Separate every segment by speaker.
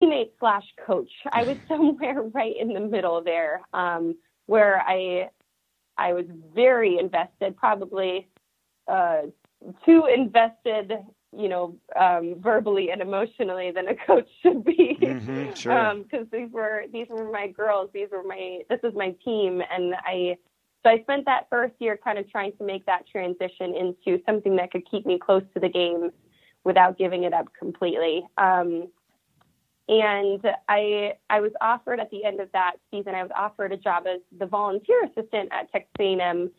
Speaker 1: teammate slash coach. I was somewhere right in the middle there, where I was very invested, probably too invested, verbally and emotionally than a coach should be.
Speaker 2: Mm-hmm, sure.
Speaker 1: Because these were my girls. This is my team, and So I spent that first year kind of trying to make that transition into something that could keep me close to the game without giving it up completely. And I was offered at the end of that season, I was offered a job as the volunteer assistant at Texas A&M,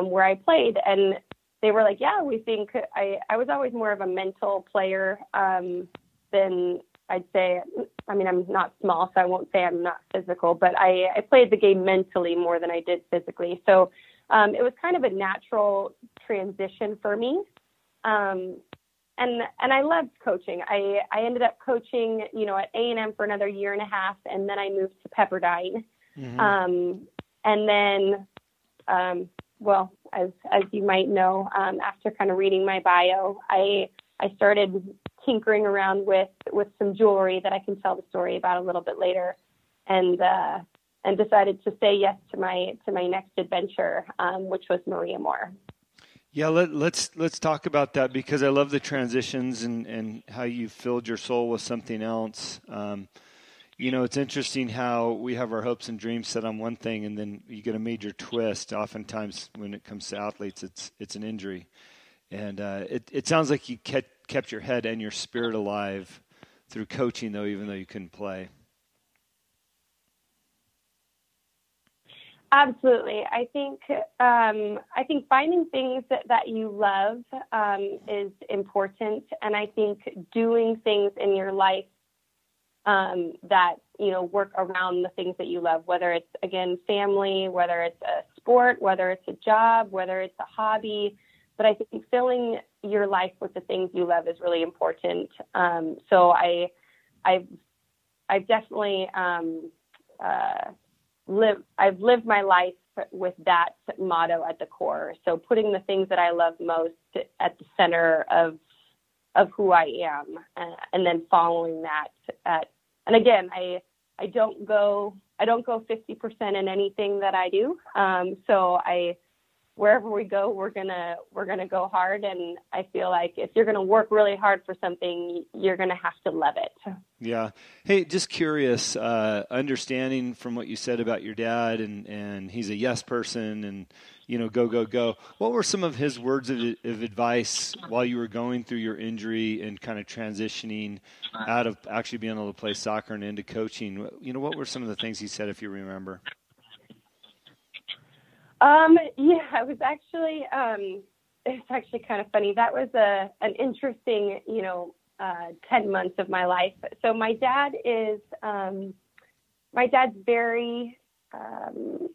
Speaker 1: where I played. And they were like, yeah, we think I was always more of a mental player than I'd say. I mean, I'm not small, so I won't say I'm not physical, but I played the game mentally more than I did physically. So it was kind of a natural transition for me. And I loved coaching. I ended up coaching, at A&M for another year and a half, and then I moved to Pepperdine. Mm-hmm. And then, as you might know, after kind of reading my bio, I started tinkering around with some jewelry that I can tell the story about a little bit later, and decided to say yes to my next adventure, which was Mariamor.
Speaker 2: Yeah, let's talk about that, because I love the transitions and how you filled your soul with something else. It's interesting how we have our hopes and dreams set on one thing, and then you get a major twist. Oftentimes when it comes to athletes, it's an injury. And it sounds like you kept your head and your spirit alive through coaching, though, even though you couldn't play.
Speaker 1: Absolutely. I think finding things that you love is important, and I think doing things in your life that work around the things that you love, whether it's, again, family, whether it's a sport, whether it's a job, whether it's a hobby. But I think filling your life with the things you love is really important. So I've definitely lived my life with that motto at the core. So putting the things that I love most at the center of who I am, and then following that. And again, I don't go 50% in anything that I do. So wherever we go, we're gonna go hard, and I feel like if you're gonna work really hard for something, you're gonna have to love it.
Speaker 2: Yeah. Hey, just curious, understanding from what you said about your dad, and he's a yes person, and go. What were some of his words of advice while you were going through your injury and kind of transitioning out of actually being able to play soccer and into coaching? What were some of the things he said, if you remember?
Speaker 1: It was actually, it's actually kind of funny. That was an interesting, 10 months of my life. So my dad's very,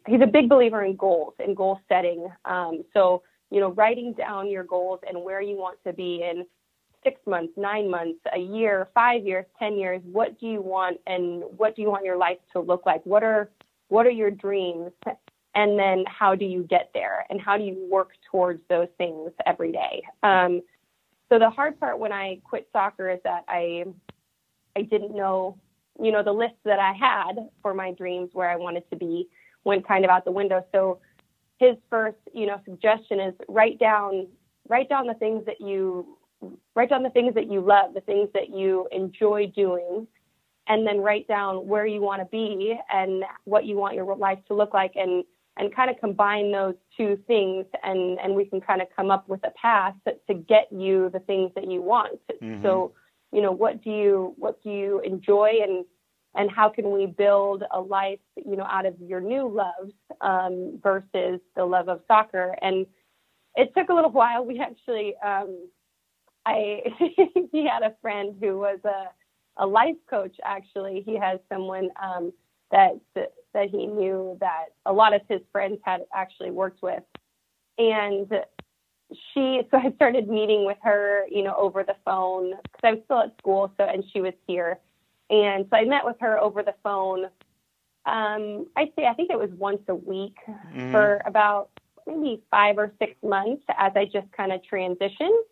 Speaker 1: he's a big believer in goals and goal setting. So, writing down your goals and where you want to be in 6 months, 9 months, a year, 5 years, 10 years. What do you want, and what do you want your life to look like? What are your dreams? And then how do you get there, and how do you work towards those things every day? So the hard part when I quit soccer is that I didn't know, the list that I had for my dreams, where I wanted to be, went kind of out the window. So his first, suggestion is write down the things that you love, the things that you enjoy doing, and then write down where you want to be and what you want your life to look like, and kind of combine those two things, and we can kind of come up with a path to get you the things that you want. Mm-hmm. So, what do you enjoy, and how can we build a life, out of your new loves, versus the love of soccer? And it took a little while. We actually, he had a friend who was a life coach. Actually, he has someone, that he knew that a lot of his friends had actually worked with. And so I started meeting with her, over the phone, because I was still at school. And she was here. And so I met with her over the phone. I think it was once a week, mm-hmm. for about maybe 5 or 6 months, as I just kind of transitioned.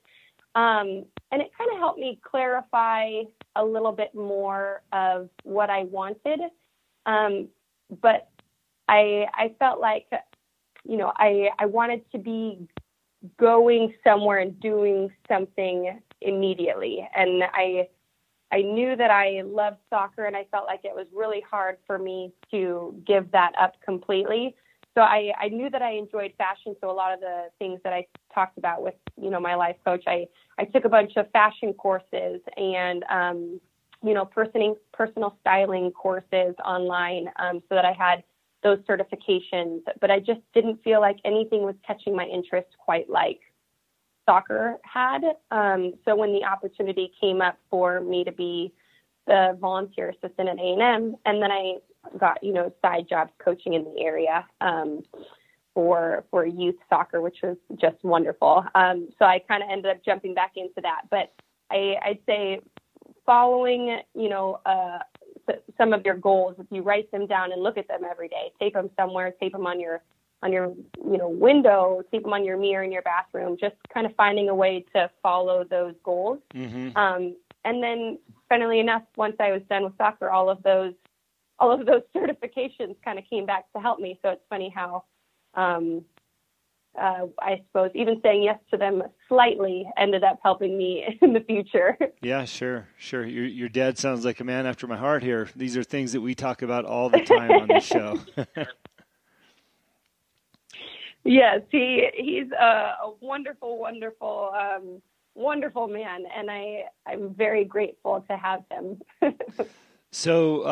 Speaker 1: And it kind of helped me clarify a little bit more of what I wanted. But I felt like, I wanted to be going somewhere and doing something immediately. And I knew that I loved soccer, and I felt like it was really hard for me to give that up completely. So I knew that I enjoyed fashion. So a lot of the things that I talked about with, my life coach, I took a bunch of fashion courses and, personal styling courses online, so that I had those certifications, but I just didn't feel like anything was catching my interest quite like soccer had. So when the opportunity came up for me to be the volunteer assistant at A&M, and then I got, side jobs coaching in the area for youth soccer, which was just wonderful. So I kind of ended up jumping back into that. But I'd say following, some of your goals, if you write them down and look at them every day, tape them somewhere, tape them on your window, tape them on your mirror in your bathroom, just kind of finding a way to follow those goals. Mm-hmm. And then funnily enough, once I was done with soccer, all of those certifications kind of came back to help me. So it's funny how, I suppose even saying yes to them slightly ended up helping me in the future. Yeah,
Speaker 2: sure. Your dad sounds like a man after my heart here. These are things that we talk about all the time on the show.
Speaker 1: Yes, he's a wonderful, wonderful man, and I'm very grateful to have him.
Speaker 2: So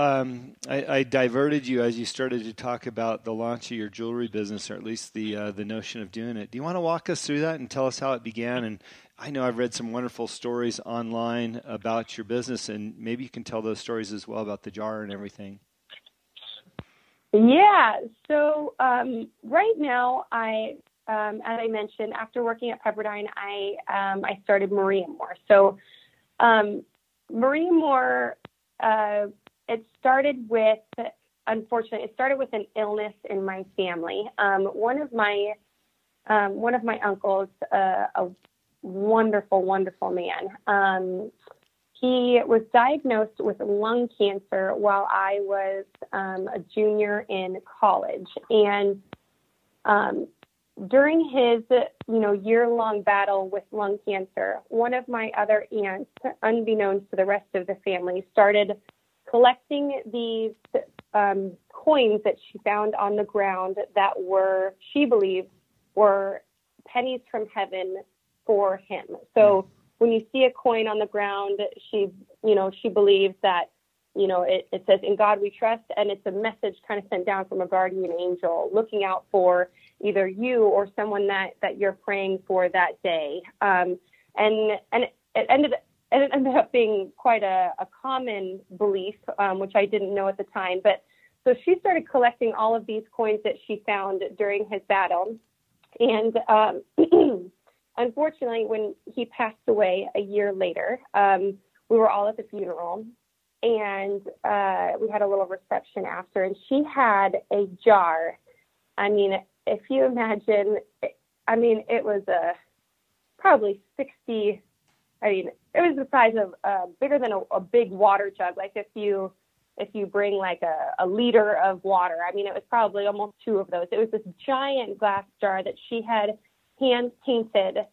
Speaker 2: I diverted you as you started to talk about the launch of your jewelry business, or at least the notion of doing it. Do you want to walk us through that and tell us how it began? And I know I've read some wonderful stories online about your business, and maybe you can tell those stories as well about the jar and everything.
Speaker 1: Yeah. So right now, as I mentioned, after working at Pepperdine, I started Mariamor. So Mariamor. It started with an illness in my family. One of my uncles, a wonderful, wonderful man. He was diagnosed with lung cancer while I was a junior in college, and during his year-long battle with lung cancer, one of my other aunts, unbeknownst to the rest of the family, started collecting these coins that she found on the ground that she believed were pennies from heaven for him. So when you see a coin on the ground, she believes that, it says, "In God we trust," and it's a message kind of sent down from a guardian angel looking out for either you or someone that you're praying for that day. And it ended up being quite a common belief, which I didn't know at the time. But so she started collecting all of these coins that she found during his battle. And unfortunately, when he passed away a year later, we were all at the funeral, and we had a little reception after, and she had a jar. I mean, if you imagine, it was probably 60, it was the size of bigger than a big water jug. Like if you bring like a liter of water, it was probably almost two of those. It was this giant glass jar that she had hand painted,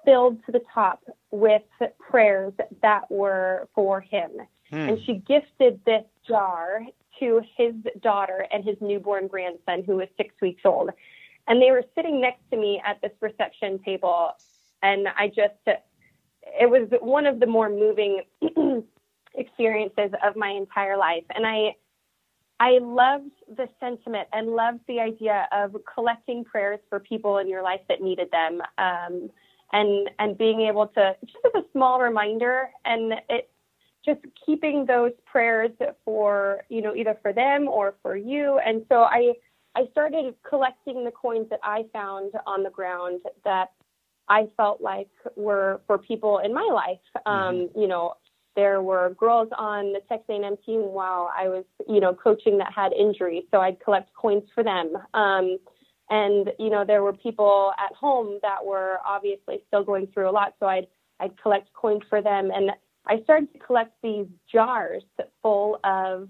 Speaker 1: filled to the top with prayers that were for him. And she gifted this jar to his daughter and his newborn grandson, who was 6 weeks old. And they were sitting next to me at this reception table. And it was one of the more moving experiences of my entire life. And I loved the sentiment and loved the idea of collecting prayers for people in your life that needed them. And being able to, just as a small reminder, and it just keeping those prayers for, either for them or for you. And so I started collecting the coins that I found on the ground that I felt like were for people in my life. There were girls on the Texas A&M team while I was, coaching that had injuries. So I'd collect coins for them. And, there were people at home that were obviously still going through a lot. So I'd I'd collect coins for them. And I started to collect these jars full of,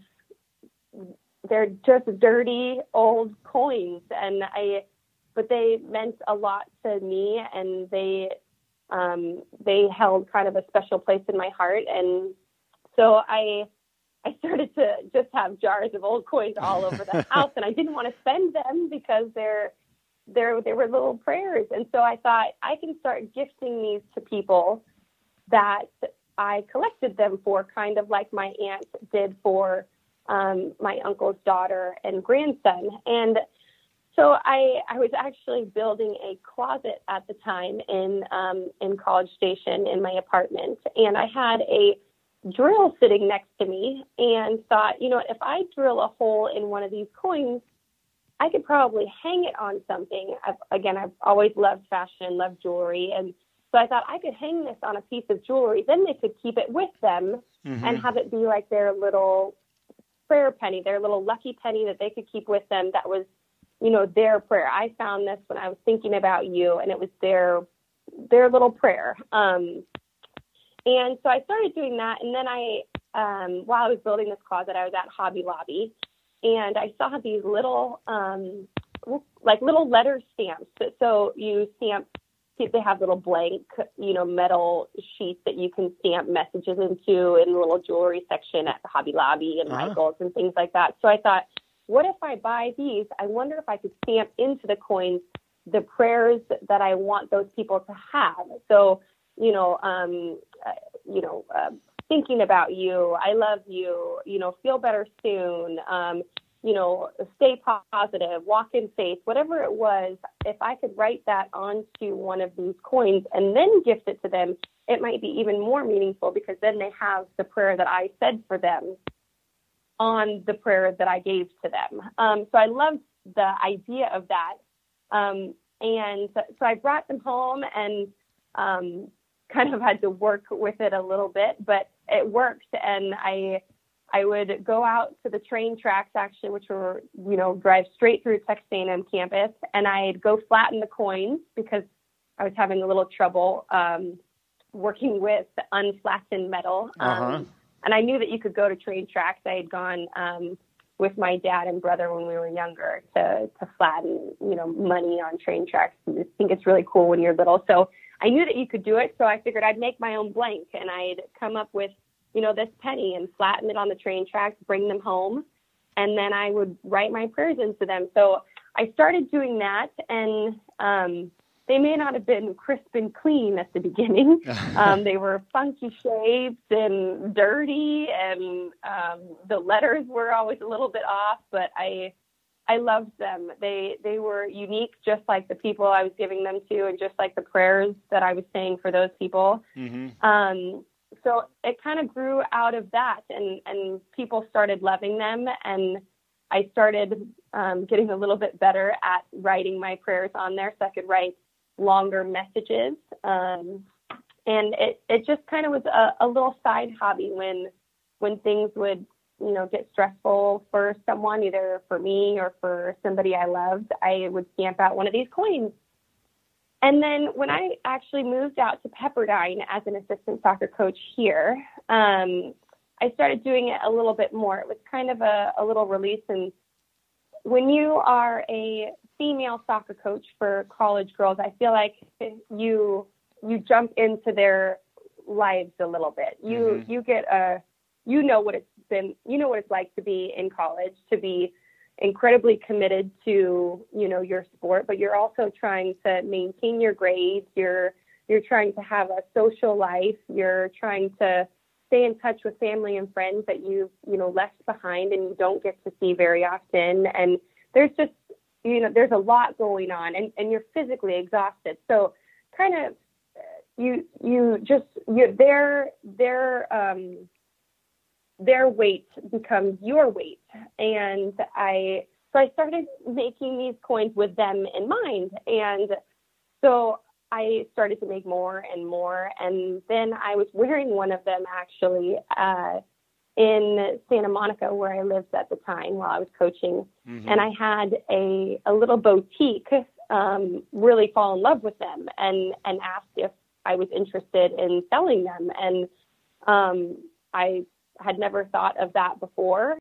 Speaker 1: they're just dirty old coins. But they meant a lot to me, and they held kind of a special place in my heart. And so I started to just have jars of old coins all over the house, and I didn't want to spend them because they were little prayers. And so I thought I can start gifting these to people that I collected them for, kind of like my aunt did for my uncle's daughter and grandson. And so I was actually building a closet at the time in College Station in my apartment, and I had a drill sitting next to me and thought, if I drill a hole in one of these coins, I could probably hang it on something. I've always loved fashion, loved jewelry, and so I thought I could hang this on a piece of jewelry. Then they could keep it with them and have it be like their little prayer penny, their little lucky penny that they could keep with them. That was their prayer. I found this when I was thinking about you, and it was their little prayer. And so I started doing that. And then while I was building this closet, I was at Hobby Lobby, and I saw these little, little letter stamps. So you stamp, they have little blank, metal sheets that you can stamp messages into in the little jewelry section at the Hobby Lobby and Michael's and things like that. So I thought, what if I buy these? I wonder if I could stamp into the coins the prayers that I want those people to have. So, thinking about you, I love you, feel better soon, stay positive, walk in faith, whatever it was. If I could write that onto one of these coins and then gift it to them, it might be even more meaningful, because then they have the prayer that I said for them on the prayer that I gave to them. So I loved the idea of that. And so I brought them home and kind of had to work with it a little bit, but it worked. And I would go out to the train tracks, actually, which were, drive straight through Texas A&M campus, and I'd go flatten the coins because I was having a little trouble working with unflattened metal. And I knew that you could go to train tracks. I had gone with my dad and brother when we were younger to flatten, money on train tracks. I think it's really cool when you're little. So I knew that you could do it. So I figured I'd make my own blank, and I'd come up with, this penny and flatten it on the train tracks, bring them home, and then I would write my prayers into them. So I started doing that, and they may not have been crisp and clean at the beginning. They were funky shapes and dirty, and the letters were always a little bit off, but I loved them. They were unique, just like the people I was giving them to, and just like the prayers that I was saying for those people. So it kind of grew out of that, and people started loving them, and I started getting a little bit better at writing my prayers on there, so I could write longer messages. And it just kind of was a little side hobby when things would, get stressful for someone, either for me or for somebody I loved. I would stamp out one of these coins. And then when I actually moved out to Pepperdine as an assistant soccer coach here, I started doing it a little bit more. It was kind of a little release. And when you are a female soccer coach for college girls, I feel like you jump into their lives a little bit. You get what it's like to be in college, to be incredibly committed to, your sport, but you're also trying to maintain your grades. You're trying to have a social life. You're trying to stay in touch with family and friends that you've, left behind and you don't get to see very often. And there's just, there's a lot going on, and you're physically exhausted. So kind of, their weight becomes your weight. And so I started making these coins with them in mind. And so I started to make more and more. And then I was wearing one of them actually in Santa Monica, where I lived at the time while I was coaching. And I had a little boutique really fall in love with them and asked I was interested in selling them. And I had never thought of that before.